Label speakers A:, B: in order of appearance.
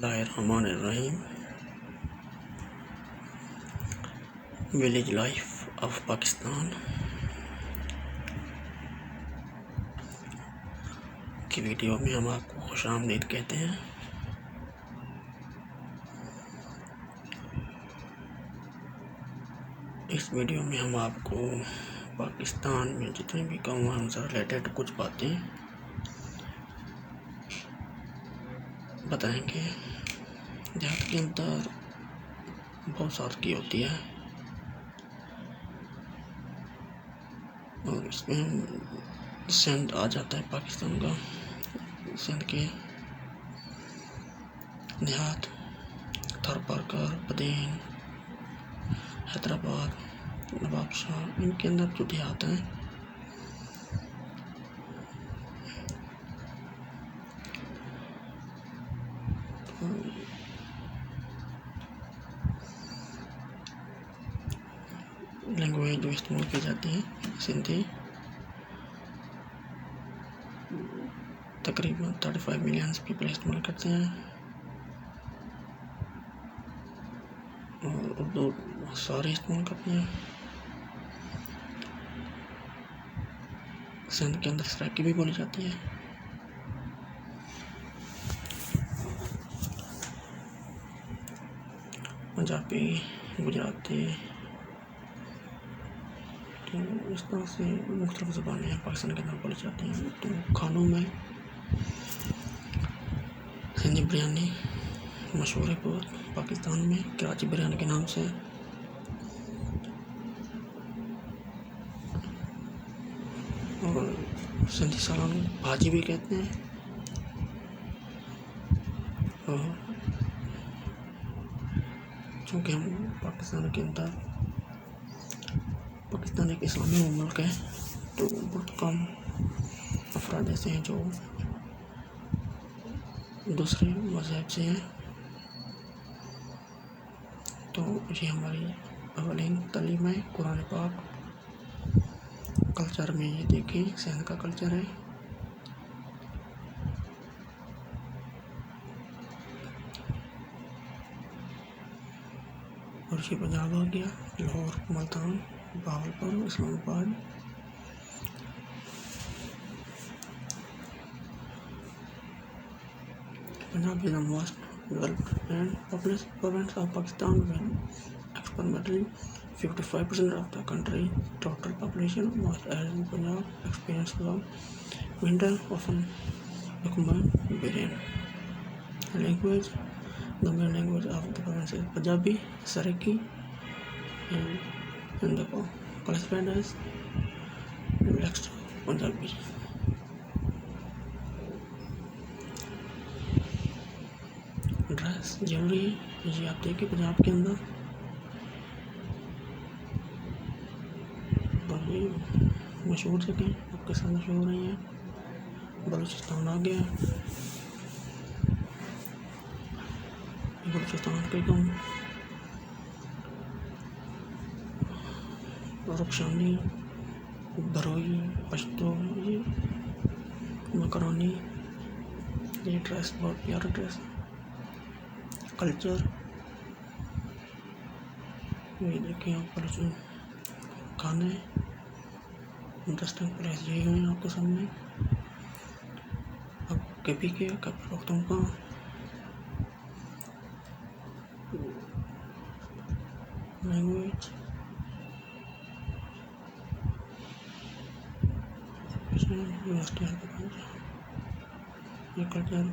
A: बिस्मिल्लाहिर्रहमानिर्रहीम। Village life of Pakistan की video में हम आपको खुशामदीद कहते हैं। इस वीडियो में हम आपको पाकिस्तान में जितने भी कौम से रिलेटेड कुछ बातें बताएंगे। देहात के अंदर बहुत सादगी होती है और इसमें सिंध आ जाता है पाकिस्तान का। सिंध के देहात थरपरकर, बदेन, हैदराबाद, नवाबशाह, इनके अंदर जो देहात हैं लैंग्वेज जो इस्तेमाल की जाती है सिंधी। तकरीबन 35 मिलियन पीपल इस्तेमाल करते हैं और उर्दू सारे इस्तेमाल करते हैं। सिंध के अंदर सराइकी भी बोली जाती है। पंजाबी, गुजराती, तो इस तरह से मुख्तलिफ ज़बानें पाकिस्तान के अंदर बोली जाती हैं। तो खानों में सिंधी बिरयानी मशहूर है बहुत पाकिस्तान में, कराची बिरयानी के नाम से। और सिंधी सालन भाजी भी कहते हैं। और चूँकि हम पाकिस्तान के अंदर, पाकिस्तान एक इस्लामी मुल्क है, तो बहुत कम अफराद ऐसे हैं जो दूसरे मज़हब से हैं। तो ये हमारी अवलीन तालीम है कुरान पाक। कल्चर में ये देखिए सिंध का कल्चर है। और ये पंजाब आ गया, Lahore, Multan, Bahawalpur, Islamabad. Punjab is the most developed and populous province of Pakistan with approximately 55% of the country's total population. Most areas in Punjab experience winter, often accompanied by rain. Language: the main language of the province is Punjabi, Saraiki, and the classified as mixed Punjabi. Dress, jewellery, ये आप देखिए पंजाब के अंदर बड़ी मशहूर जगह आपके सामने शो हो रही है। बलूचिस्तान आ गया, बलूचिस्तान के गाँव रुखशानी, भरोई, पश्तो, ये मकरानी। ये ड्रेस बहुत प्यारा ड्रेस है। कल्चर ये देखिए यहाँ पर जो खाने इंटरेस्टिंग प्लेस यही हैं आपके सामने। अब कभी के वक्तों का लैंग्वेज, ये कल्चर